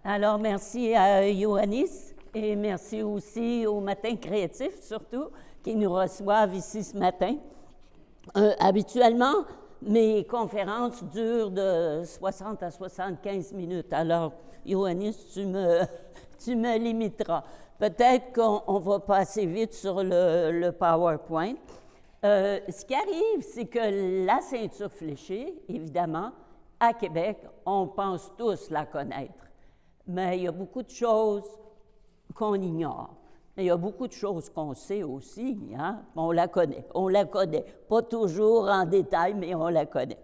Alors, merci à Ioannis et merci aussi au Matin créatif, surtout, qui nous reçoivent ici ce matin. Habituellement, mes conférences durent de 60 à 75 minutes. Alors, Ioannis, tu me limiteras. Peut-être qu'on va passer vite sur le PowerPoint. Ce qui arrive, c'est que la ceinture fléchée, évidemment, à Québec, on pense tous la connaître. Mais il y a beaucoup de choses qu'on ignore. Mais il y a beaucoup de choses qu'on sait aussi, hein? On la connaît. Pas toujours en détail, mais on la connaît.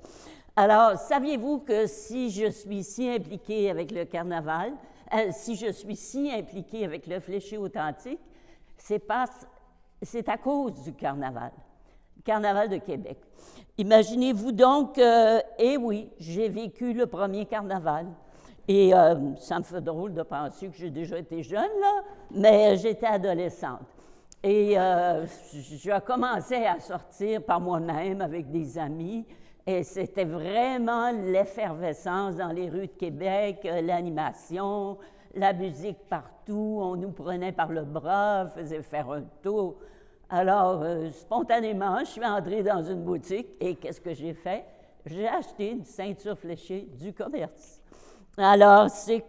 Alors, saviez-vous que si je suis si impliquée avec le carnaval, si je suis si impliquée avec le fléché authentique, c'est à cause du carnaval de Québec. Imaginez-vous donc, oui, j'ai vécu le premier carnaval. Et ça me fait drôle de penser que j'ai déjà été jeune, là, mais j'étais adolescente. Et je commençais à sortir par moi-même avec des amis, et c'était vraiment l'effervescence dans les rues de Québec, l'animation, la musique partout, on nous prenait par le bras, faisait faire un tour. Alors, spontanément, je suis entrée dans une boutique, et qu'est-ce que j'ai fait? J'ai acheté une ceinture fléchée du commerce. Alors, c'est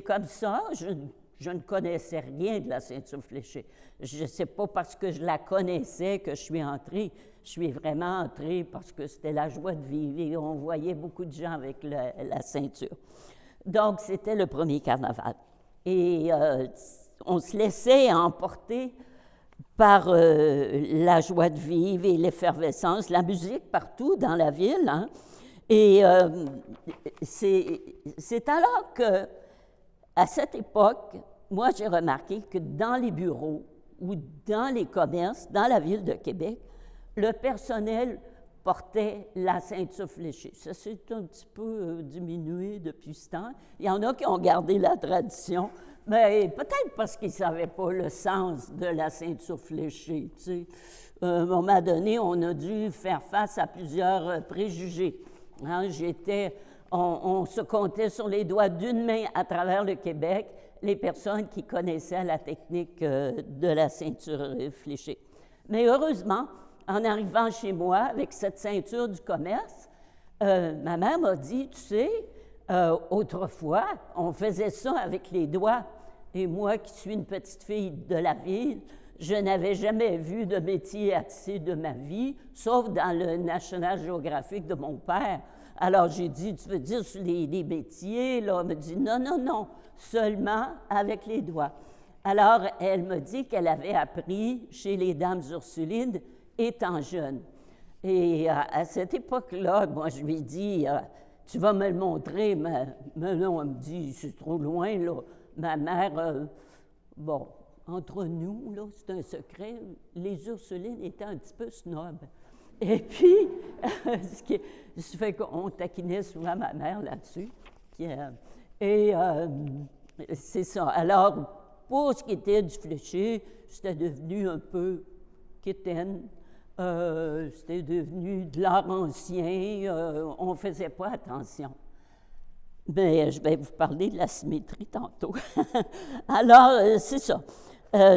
comme ça, je ne connaissais rien de la ceinture fléchée. Je ne sais pas parce que je la connaissais que je suis entrée. Je suis vraiment entrée parce que c'était la joie de vivre et on voyait beaucoup de gens avec la ceinture. Donc, c'était le premier carnaval. Et on se laissait emporter par la joie de vivre et l'effervescence, la musique partout dans la ville, hein? Et c'est alors que, à cette époque, moi, j'ai remarqué que dans les bureaux ou dans les commerces, dans la ville de Québec, le personnel portait la ceinture fléchée. Ça s'est un petit peu diminué depuis ce temps. Il y en a qui ont gardé la tradition, mais peut-être parce qu'ils ne savaient pas le sens de la ceinture fléchée. Tu sais. À un moment donné, on a dû faire face à plusieurs préjugés. Hein, on se comptait sur les doigts d'une main à travers le Québec les personnes qui connaissaient la technique de la ceinture fléchée. Mais heureusement, en arrivant chez moi avec cette ceinture du commerce, ma mère m'a dit, tu sais, autrefois, on faisait ça avec les doigts. Et moi, qui suis une petite fille de la ville, je n'avais jamais vu de métier à tisser de ma vie, sauf dans le National Geographic de mon père. Alors, j'ai dit, tu veux dire sur les métiers, là? Elle me dit, non, seulement avec les doigts. Alors, elle me dit qu'elle avait appris chez les Dames Ursulines étant jeune. Et à cette époque-là, moi, je lui ai dit, tu vas me le montrer, mais non, elle me dit, c'est trop loin, là. Ma mère, entre nous, là, c'est un secret, les Ursulines étaient un petit peu snobs. Et puis, ce fait qu'on taquinait souvent ma mère là-dessus. C'est ça. Alors, pour ce qui était du fléché, c'était devenu un peu quétaine. C'était devenu de l'art ancien. On ne faisait pas attention. Mais je vais vous parler de la symétrie tantôt. Alors, c'est ça.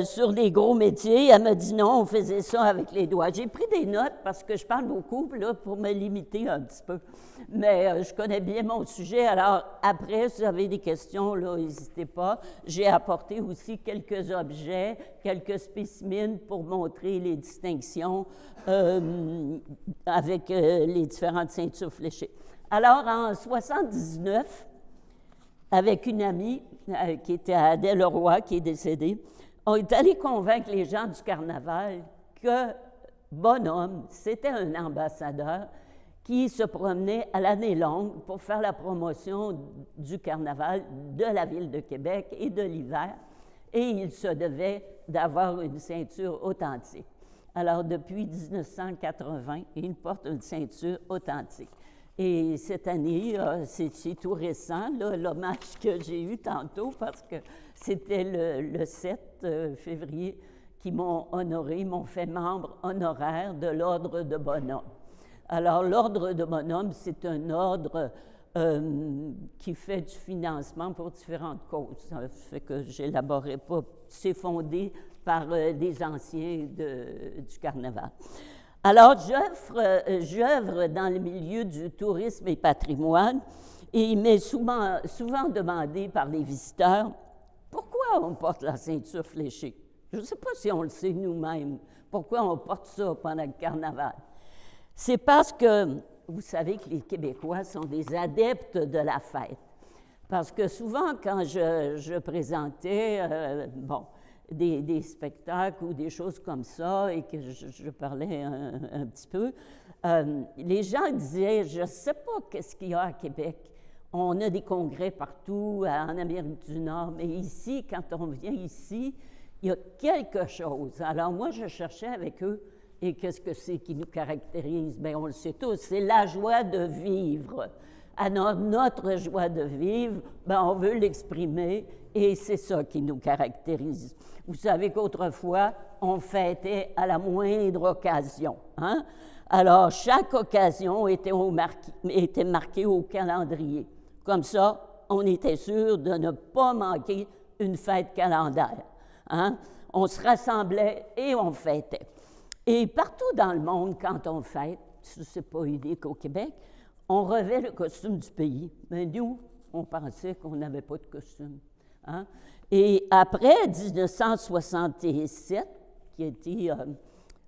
Sur les gros métiers, elle m'a dit non, on faisait ça avec les doigts. J'ai pris des notes parce que je parle beaucoup là, pour me limiter un petit peu. Mais je connais bien mon sujet. Alors, après, si vous avez des questions, là, n'hésitez pas. J'ai apporté aussi quelques objets, quelques spécimens pour montrer les distinctions avec les différentes ceintures fléchées. Alors, en 1979, avec une amie qui était Adèle Leroy, qui est décédée, on est allé convaincre les gens du carnaval que Bonhomme, c'était un ambassadeur qui se promenait à l'année longue pour faire la promotion du carnaval de la ville de Québec et de l'hiver, et il se devait d'avoir une ceinture authentique. Alors, depuis 1980, il porte une ceinture authentique. Et cette année, c'est tout récent, l'hommage que j'ai eu tantôt, parce que c'était le 7 février qui m'ont honoré, m'ont fait membre honoraire de l'Ordre de Bonhomme. Alors, l'Ordre de Bonhomme, c'est un ordre qui fait du financement pour différentes causes. Ça fait que je n'élaborerai pas. C'est fondé par des anciens du carnaval. Alors, j'œuvre dans le milieu du tourisme et patrimoine et il m'est souvent demandé par les visiteurs pourquoi on porte la ceinture fléchée. Je ne sais pas si on le sait nous-mêmes, pourquoi on porte ça pendant le carnaval. C'est parce que vous savez que les Québécois sont des adeptes de la fête. Parce que souvent, quand je présentais, des spectacles ou des choses comme ça et que je parlais un petit peu, les gens disaient, je ne sais pas qu'est-ce qu'il y a à Québec. On a des congrès partout, en Amérique du Nord, mais ici, quand on vient ici, il y a quelque chose. Alors moi, je cherchais avec eux, et qu'est-ce que c'est qui nous caractérise? Bien, on le sait tous, c'est la joie de vivre. Alors, notre joie de vivre, bien, on veut l'exprimer, et c'est ça qui nous caractérise. Vous savez qu'autrefois, on fêtait à la moindre occasion. Hein? Alors, chaque occasion était marquée au calendrier. Comme ça, on était sûr de ne pas manquer une fête calendaire. Hein? On se rassemblait et on fêtait. Et partout dans le monde, quand on fête, ce n'est pas unique au Québec, on revêt le costume du pays. Mais nous, on pensait qu'on n'avait pas de costume. Hein? Et après 1967,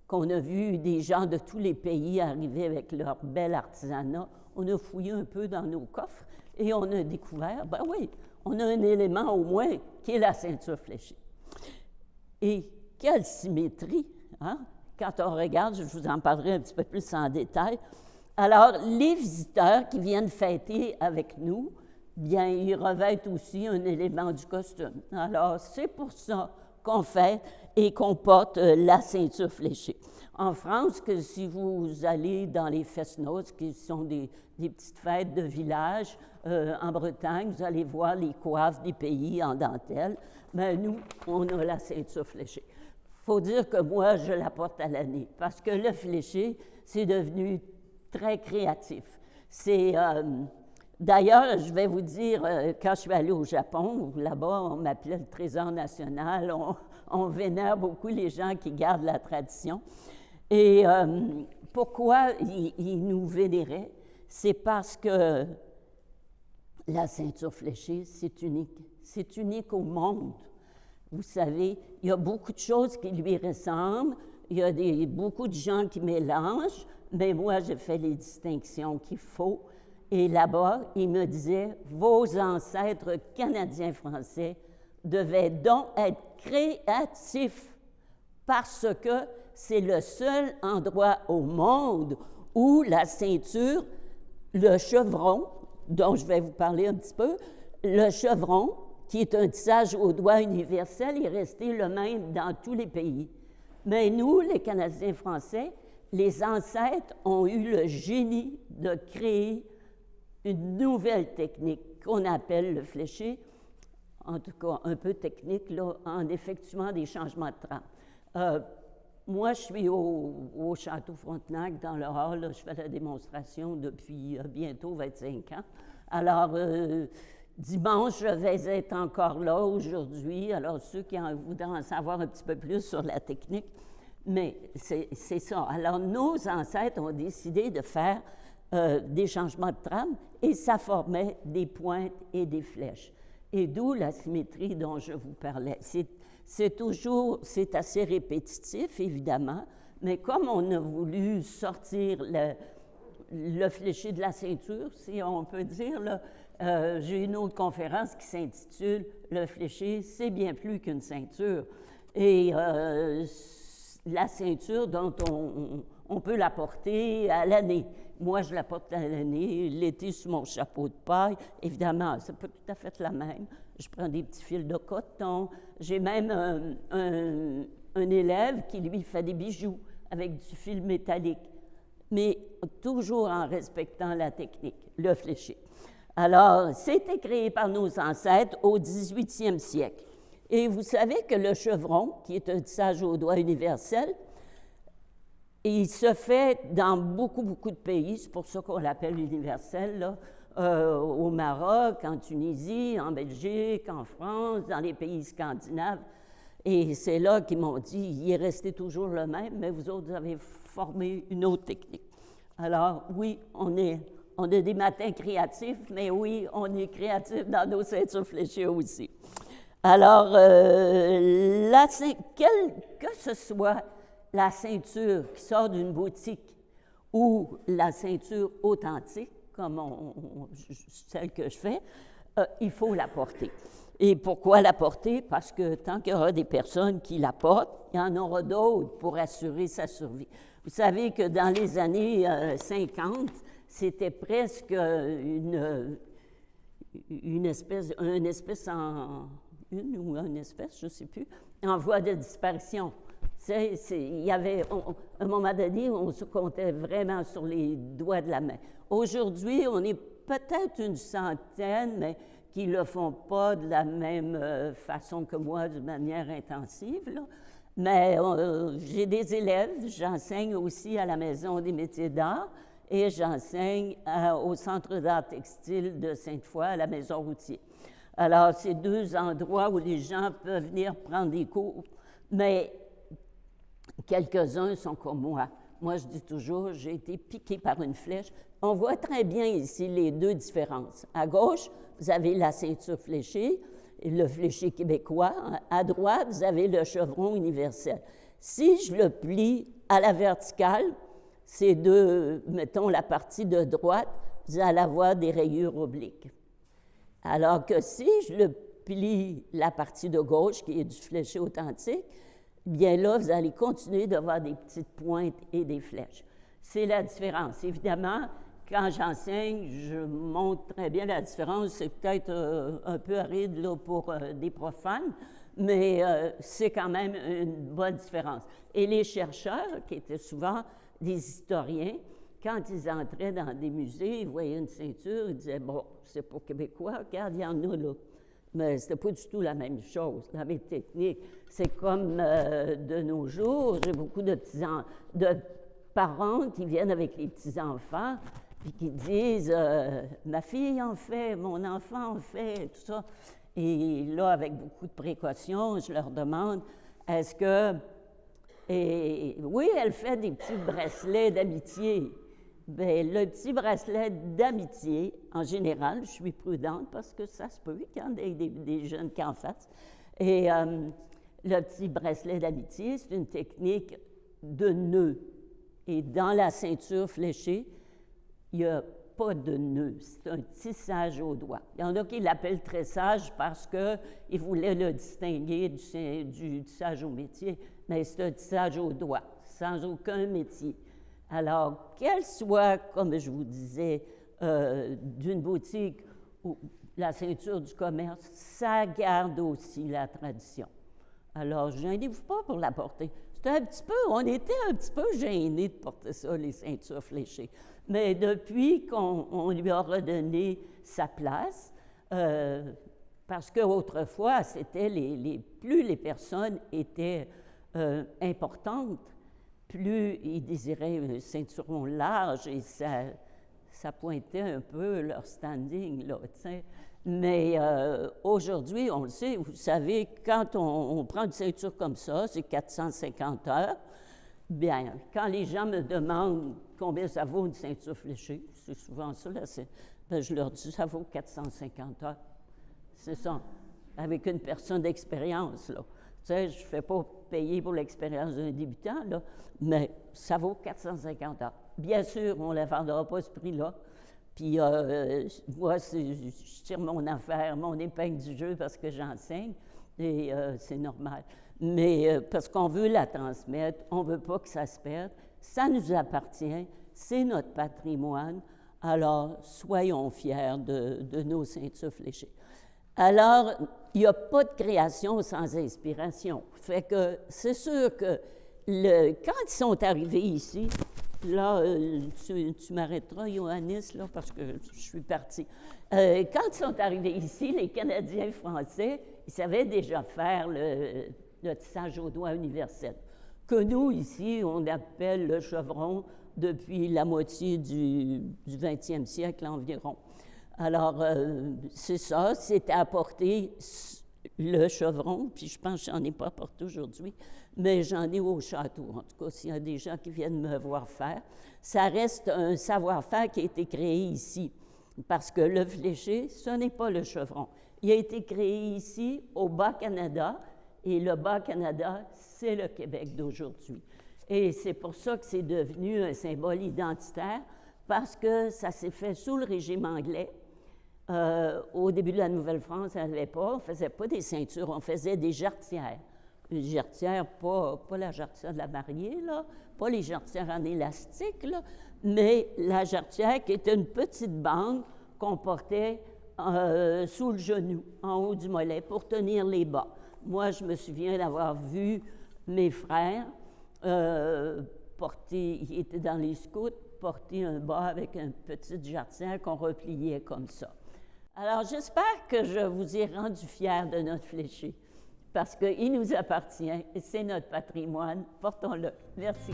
qu'on a vu des gens de tous les pays arriver avec leur bel artisanat, on a fouillé un peu dans nos coffres et on a découvert, ben oui, on a un élément au moins qui est la ceinture fléchée. Et quelle symétrie, hein? Quand on regarde, je vous en parlerai un petit peu plus en détail. Alors, les visiteurs qui viennent fêter avec nous, bien, ils revêtent aussi un élément du costume. Alors, c'est pour ça qu'on fête et qu'on porte la ceinture fléchée. En France, que si vous allez dans les fest-noz, qui sont des petites fêtes de village, en Bretagne, vous allez voir les coiffes des pays en dentelle. Bien, nous, on a la ceinture fléchée. Il faut dire que moi, je la porte à l'année, parce que le fléché, c'est devenu très créatif. C'est, d'ailleurs, je vais vous dire, quand je suis allée au Japon, là-bas, on m'appelait le trésor national, on vénère beaucoup les gens qui gardent la tradition. Et pourquoi ils nous vénéraient? C'est parce que la ceinture fléchée, c'est unique. C'est unique au monde. Vous savez, il y a beaucoup de choses qui lui ressemblent, il y a beaucoup de gens qui mélangent, mais moi, je fais les distinctions qu'il faut. Et là-bas, il me disait, vos ancêtres canadiens-français devaient donc être créatifs parce que c'est le seul endroit au monde où la ceinture, le chevron, dont je vais vous parler un petit peu, le chevron, qui est un tissage au doigt universel, est resté le même dans tous les pays. Mais nous, les Canadiens français, les ancêtres ont eu le génie de créer une nouvelle technique qu'on appelle le fléché, en tout cas un peu technique, là, en effectuant des changements de trame. Moi, je suis au Château Frontenac, dans le hall, là, je fais la démonstration depuis bientôt 25 ans. Alors, dimanche, je vais être encore là aujourd'hui. Alors, ceux qui voudraient en savoir un petit peu plus sur la technique, mais c'est ça. Alors, nos ancêtres ont décidé de faire des changements de trame et ça formait des pointes et des flèches. Et d'où la symétrie dont je vous parlais. C'est assez répétitif, évidemment, mais comme on a voulu sortir le fléché de la ceinture, si on peut dire, là, j'ai une autre conférence qui s'intitule « Le fléché, c'est bien plus qu'une ceinture ». Et la ceinture dont on peut la porter à l'année. Moi, je la porte à l'année, l'été sur mon chapeau de paille. Évidemment, c'est pas tout à fait la même. Je prends des petits fils de coton. J'ai même un élève qui, lui, fait des bijoux avec du fil métallique, mais toujours en respectant la technique, le fléché. Alors, c'était créé par nos ancêtres au 18e siècle. Et vous savez que le chevron, qui est un tissage au doigt universel, Et il se fait dans beaucoup, beaucoup de pays, c'est pour ça qu'on l'appelle universel, là, au Maroc, en Tunisie, en Belgique, en France, dans les pays scandinaves. Et c'est là qu'ils m'ont dit, il est resté toujours le même, mais vous autres, vous avez formé une autre technique. Alors, oui, on a des matins créatifs, mais oui, on est créatifs dans nos ceintures fléchées aussi. Alors, que ce soit la ceinture qui sort d'une boutique ou la ceinture authentique, comme celle que je fais, il faut la porter. Et pourquoi la porter? Parce que tant qu'il y aura des personnes qui la portent, il y en aura d'autres pour assurer sa survie. Vous savez que dans les années 50, c'était presque une espèce je ne sais plus, en voie de disparition. Il y avait, à un moment donné, on se comptait vraiment sur les doigts de la main. Aujourd'hui, on est peut-être une centaine, mais qui ne le font pas de la même façon que moi, de manière intensive, là. Mais j'ai des élèves, j'enseigne aussi à la Maison des métiers d'art et j'enseigne au Centre d'art textile de Sainte-Foy, à la Maison Routier. Alors, c'est deux endroits où les gens peuvent venir prendre des cours, mais quelques-uns sont comme moi. Moi, je dis toujours, j'ai été piqué par une flèche. On voit très bien ici les deux différences. À gauche, vous avez la ceinture fléchée, le fléché québécois. À droite, vous avez le chevron universel. Si je le plie à la verticale, ces deux, mettons la partie de droite, vous allez avoir des rayures obliques. Alors que si je le plie la partie de gauche, qui est du fléché authentique, bien là, vous allez continuer d'avoir des petites pointes et des flèches. C'est la différence. Évidemment, quand j'enseigne, je montre très bien la différence. C'est peut-être un peu aride là, pour des profanes, mais c'est quand même une bonne différence. Et les chercheurs, qui étaient souvent des historiens, quand ils entraient dans des musées, ils voyaient une ceinture, ils disaient, bon, c'est pour Québécois, regarde, il y en a là. Mais ce n'était pas du tout la même chose, la même technique. C'est comme de nos jours, j'ai beaucoup de parents qui viennent avec les petits-enfants, puis qui disent, ma fille en fait, mon enfant en fait, tout ça. Et là, avec beaucoup de précautions, je leur demande, est-ce que... Et oui, elle fait des petits bracelets d'amitié. Bien, le petit bracelet d'amitié, en général, je suis prudente parce que ça se peut qu'il y en ait des jeunes qui en fassent. Et le petit bracelet d'amitié, c'est une technique de nœud. Et dans la ceinture fléchée, il n'y a pas de nœud. C'est un tissage au doigt. Il y en a qui l'appellent tressage parce qu'ils voulaient le distinguer du tissage au métier, mais c'est un tissage au doigt, sans aucun métier. Alors, qu'elle soit, comme je vous disais, d'une boutique ou la ceinture du commerce, ça garde aussi la tradition. Alors, gênez-vous pas pour la porter. On était un petit peu gênés de porter ça, les ceintures fléchées. Mais depuis qu'on lui a redonné sa place, parce qu'autrefois, c'était plus les personnes étaient importantes, plus ils désiraient un ceinturon large et ça pointait un peu leur standing, là, t'sais. Mais aujourd'hui, on le sait, vous savez, quand on prend une ceinture comme ça, c'est 450 heures. Bien, quand les gens me demandent combien ça vaut une ceinture fléchée, c'est souvent ça, là, ben, je leur dis, ça vaut 450 heures. C'est ça, avec une personne d'expérience, là. Tu sais, je ne fais pas payer pour l'expérience d'un débutant, là, mais ça vaut 450 heures. Bien sûr, on ne la vendra pas à ce prix-là. Puis, moi, je tire mon affaire, mon épingle du jeu parce que j'enseigne, et c'est normal. Mais parce qu'on veut la transmettre, on ne veut pas que ça se perde. Ça nous appartient, c'est notre patrimoine. Alors, soyons fiers de nos ceintures fléchées. Alors, il n'y a pas de création sans inspiration. Fait que c'est sûr que quand ils sont arrivés ici, là, tu m'arrêteras, Yohannis, là, parce que je suis partie. Quand ils sont arrivés ici, les Canadiens français, ils savaient déjà faire le tissage au doigt universel. que nous, ici, on appelle le chevron depuis la moitié du 20e siècle environ. Alors, c'est ça, c'est apporter le chevron, puis je pense que j'en ai pas apporté aujourd'hui, mais j'en ai au château. En tout cas, s'il y a des gens qui viennent me voir faire, ça reste un savoir-faire qui a été créé ici, parce que le fléché, ce n'est pas le chevron. Il a été créé ici, au Bas-Canada, et le Bas-Canada, c'est le Québec d'aujourd'hui. Et c'est pour ça que c'est devenu un symbole identitaire, parce que ça s'est fait sous le régime anglais. Au début de la Nouvelle-France, on n'avait pas, on ne faisait pas des ceintures, on faisait des jarretières. Une jarretière, pas la jarretière de la mariée, là, pas les jarretières en élastique, là, mais la jarretière qui était une petite bande qu'on portait sous le genou, en haut du mollet, pour tenir les bas. Moi, je me souviens d'avoir vu mes frères porter, ils étaient dans les scouts, porter un bas avec une petite jarretière qu'on repliait comme ça. Alors, j'espère que je vous ai rendu fiers de notre fléché, parce qu'il nous appartient et c'est notre patrimoine. Portons-le. Merci.